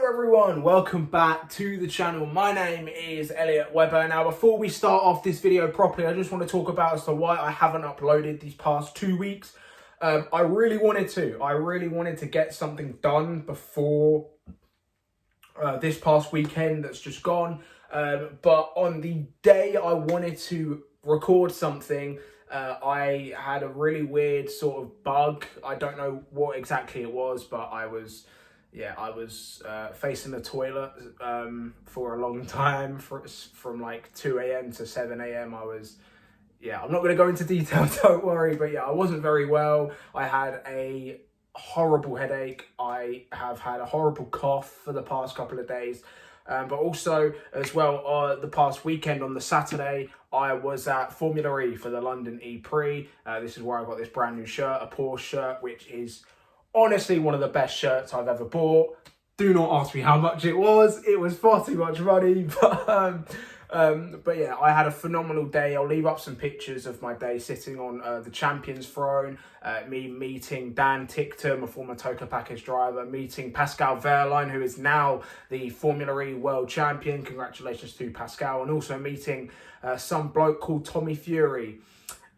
everyone, welcome back to the channel. My name is Elliot Webber. Now before we start off this video properly, I just want to talk about as to why I haven't uploaded these past 2 weeks. I really wanted to get something done before this past weekend that's just gone. But on the day I wanted to record something, I had a really weird sort of bug. I don't know what exactly it was, but I was facing the toilet for a long time, from like 2 a.m. to 7 a.m. I'm not going to go into detail, don't worry, but I wasn't very well. I had a horrible headache. I have had a horrible cough for the past couple of days. But also, as well, the past weekend on the Saturday, I was at Formula E for the London E-Prix. This is where I got this brand new shirt, a Porsche shirt, which is honestly one of the best shirts I've ever bought. Do not ask me how much it was. It was far too much money. But yeah, I had a phenomenal day. I'll leave up some pictures of my day sitting on the Champions Throne, me meeting Dan Ticktum, a former Toka package driver, meeting Pascal Wehrlein, who is now the Formula E World Champion. Congratulations to Pascal. And also meeting some bloke called Tommy Fury.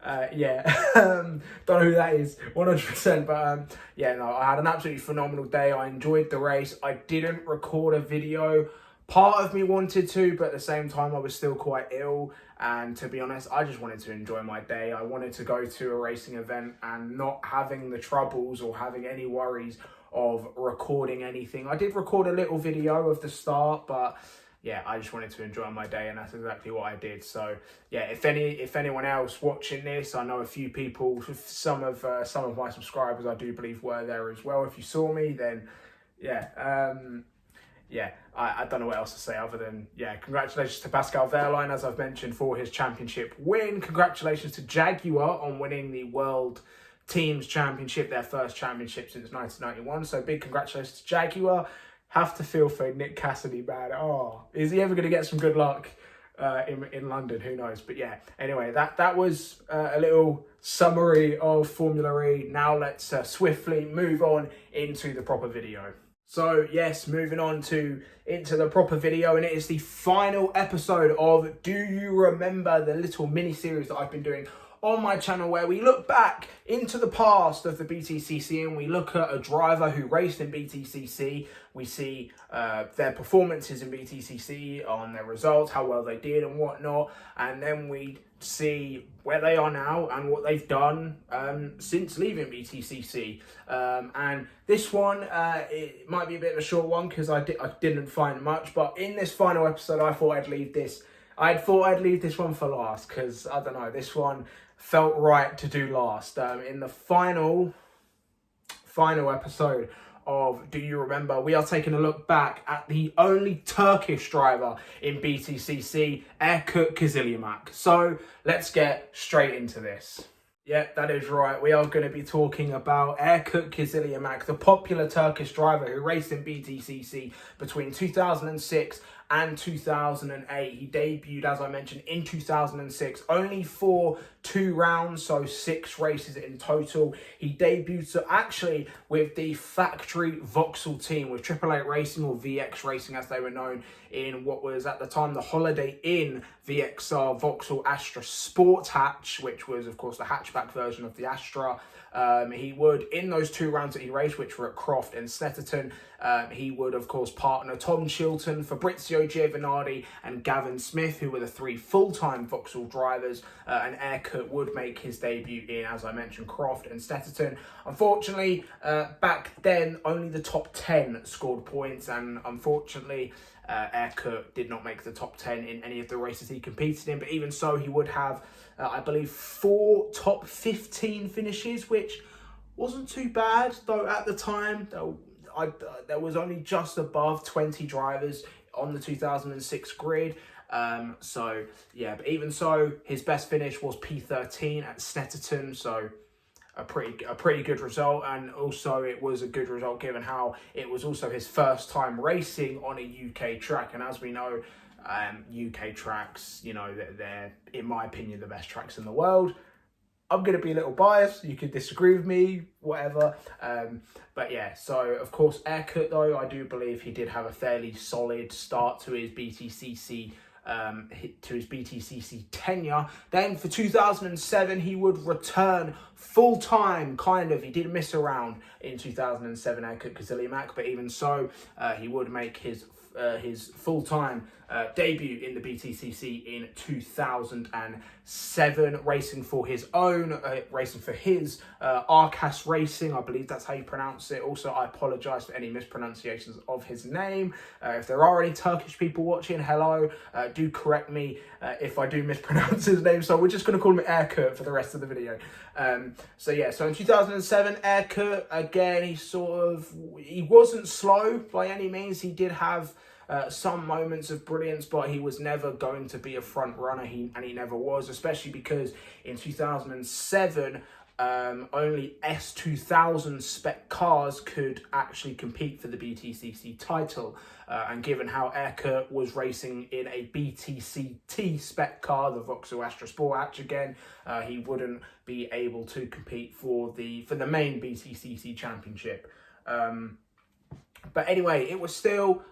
Don't know who that is 100%, but I had an absolutely phenomenal day. I enjoyed the race. I didn't record a video. Part of me wanted to, but at the same time I was still quite ill, and to be honest, I just wanted to enjoy my day. I wanted to go to a racing event and not having the troubles or having any worries of recording anything. I did record a little video of the start, but I just wanted to enjoy my day, and that's exactly what I did. So if anyone else watching this, I know a few people, some of my subscribers I do believe were there as well. If you saw me, then I don't know what else to say other than congratulations to Pascal Wehrlein, as I've mentioned, for his championship win. Congratulations to Jaguar on winning the World Teams Championship, their first championship since 1991. So big congratulations to Jaguar. Have to feel for Nick Cassidy, man. Oh, is he ever going to get some good luck in London? Who knows? But anyway, that was a little summary of Formula E. Now let's swiftly move on into the proper video. So yes, moving on into the proper video, and it is the final episode of Do You Remember, the little mini series that I've been doing on my channel, where we look back into the past of the BTCC and we look at a driver who raced in BTCC. We see their performances in BTCC, on their results, how well they did and whatnot, and then we see where they are now and what they've done since leaving BTCC. And this one, it might be a bit of a short one because I didn't find much, but in this final episode, I thought I'd leave this one for last, because I don't know, this one felt right to do last. In the final episode of Do You Remember, we are taking a look back at the only Turkish driver in BTCC, Erkut Kizilirmak. So let's get straight into this. Yeah, that is right. We are going to be talking about Erkut Kizilirmak, the popular Turkish driver who raced in BTCC between 2006 and 2008. He debuted, as I mentioned, in 2006, only for 2 rounds, so 6 races in total. He debuted actually with the factory Vauxhall team, with Triple Eight Racing, or VX Racing as they were known, in what was at the time the Holiday Inn VXR Vauxhall Astra Sport Hatch, which was of course the hatchback version of the Astra. He would, in those 2 rounds that he raced, which were at Croft and Snetterton, he would of course partner Tom Chilton, Fabrizio Giovanardi and Gavin Smith, who were the 3 full-time Vauxhall drivers, and Erkut would make his debut in, as I mentioned, Croft and Snetterton. Unfortunately, back then only the top 10 scored points, and unfortunately Erkut did not make the top 10 in any of the races he competed in, but even so, he would have I believe 4 top 15 finishes, which wasn't too bad, though at the time there was only just above 20 drivers on the 2006 grid. But even so, his best finish was P13 at Snetterton, so a pretty good result. And also it was a good result given how it was also his first time racing on a UK track, and as we know, UK tracks, they're in my opinion the best tracks in the world. I'm going to be a little biased. You could disagree with me, whatever. But yeah, so of course, Erkut, though, I do believe he did have a fairly solid start to his BTCC tenure. Then for 2007, he would return full-time, kind of. He did miss around in 2007, Erkut Kizilirmak, but even so, he would make his full-time debut in the BTCC in 2007, racing for his own, racing for his Arkas Racing, I believe that's how you pronounce it. Also, I apologise for any mispronunciations of his name. If there are any Turkish people watching, hello, do correct me if I do mispronounce his name. So we're just going to call him Erkut for the rest of the video. So yeah, so in 2007, Erkut, again, he wasn't slow by any means. He did have some moments of brilliance, but he was never going to be a front runner, and he never was, especially because in 2007, only S2000 spec cars could actually compete for the BTCC title. And given how Erkut was racing in a BTCT spec car, the Vauxhall Astra Sport Hatch again, he wouldn't be able to compete for the main BTCC championship. But anyway, it was still,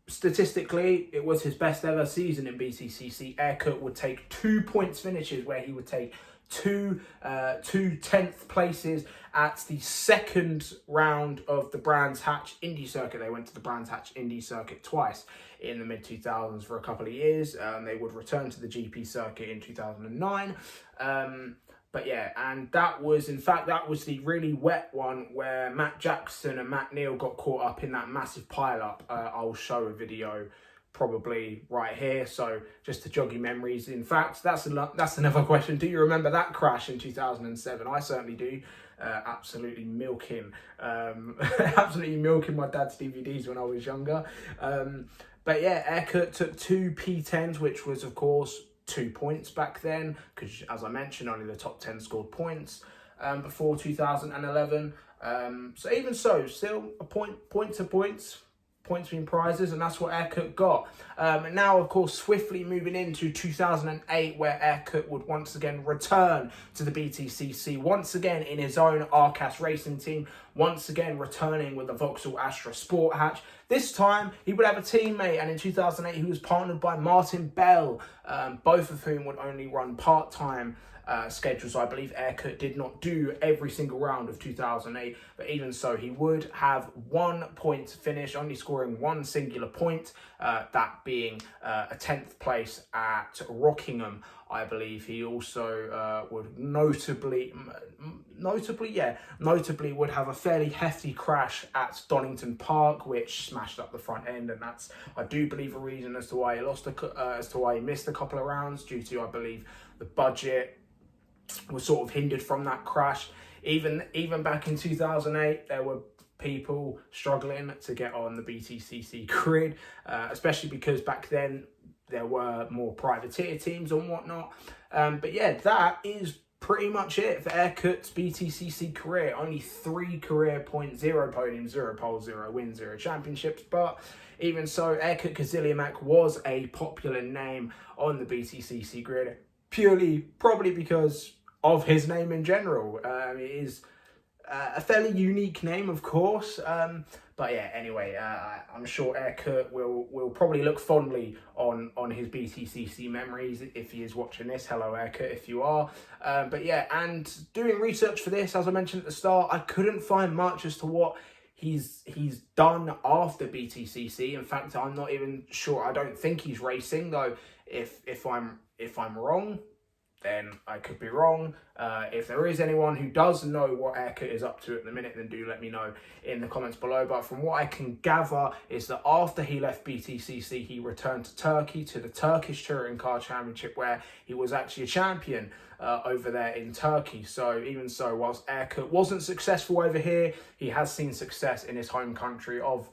statistically, it was his best ever season in BTCC. Erkut would take 2 points finishes, where he would take two 10th places at the second round of the Brands Hatch Indy Circuit. They went to the Brands Hatch Indy Circuit twice in the mid-2000s for a couple of years. They would return to the GP circuit in 2009. But yeah, and that was the really wet one where Matt Jackson and Matt Neal got caught up in that massive pile-up. I'll show a video probably right here, so just to jog your memories. In fact, that's another question. Do you remember that crash in 2007? I certainly do. Absolutely milking my dad's DVDs when I was younger. But yeah, Erkut took 2 P10s, which was of course 2 points back then, because as I mentioned, only the top 10 scored points before 2011. So even so, still a points being prizes, and that's what Erkut got. And now, of course, swiftly moving into 2008, where Erkut would once again return to the BTCC, once again in his own Arkas Racing team, once again returning with the Vauxhall Astra Sport Hatch. This time, he would have a teammate, and in 2008, he was partnered by Martin Bell, both of whom would only run part-time schedules. I believe Erkut did not do every single round of 2008, but even so, he would have 1 point finish, only scoring 1 singular point, that being a 10th place at Rockingham. I believe he also would notably would have a fairly hefty crash at Donington Park, which smashed up the front end, and that's, I do believe, a reason as to why he missed a couple of rounds, due to, I believe, the budget was sort of hindered from that crash. Even back in 2008, there were people struggling to get on the BTCC grid, especially because back then there were more privateer teams and whatnot. But yeah, that is pretty much it for Erkut's BTCC career. Only 3 career points, 0 podiums, 0 poles, 0 wins, 0 championships. But even so, Erkut Kizilirmak was a popular name on the BTCC grid, probably because of his name in general. It is a fairly unique name, of course. But yeah, anyway, I'm sure Erkut will probably look fondly on his BTCC memories if he is watching this. Hello, Erkut, if you are. But yeah, and doing research for this, as I mentioned at the start, I couldn't find much as to what he's done after BTCC. In fact, I'm not even sure. I don't think he's racing, though. If I'm wrong, then I could be wrong. If there is anyone who does know what Erkut is up to at the minute, then do let me know in the comments below. But from what I can gather is that after he left BTCC, he returned to Turkey, to the Turkish Touring Car Championship, where he was actually a champion over there in Turkey. So even so, whilst Erkut wasn't successful over here, he has seen success in his home country of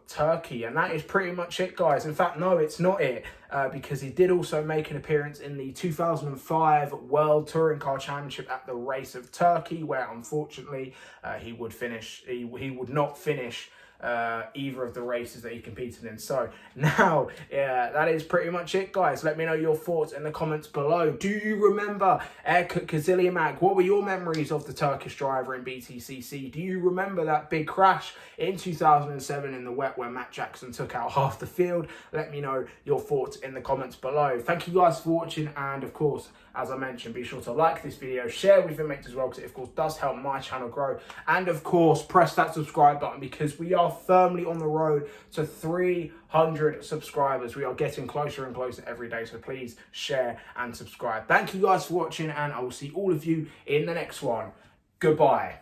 Turkey. And that is pretty much it, guys. In fact, no, it's not it, because he did also make an appearance in the 2005 World Touring Car Championship at the Race of Turkey, where unfortunately he would not finish either of the races that he competed in. So now, yeah, that is pretty much it, guys. Let me know your thoughts in the comments below. Do you remember Erkut Kizilirmak? What were your memories of the Turkish driver in BTCC? Do you remember that big crash in 2007 in the wet where Matt Jackson took out half the field? Let me know your thoughts in the comments below. Thank you guys for watching, and of course, as I mentioned, be sure to like this video, share with your mates as well, because it of course does help my channel grow, and of course press that subscribe button, because we are firmly on the road to 300 subscribers. We are getting closer and closer every day, so please share and subscribe. Thank you guys for watching, and I will see all of you in the next one. Goodbye.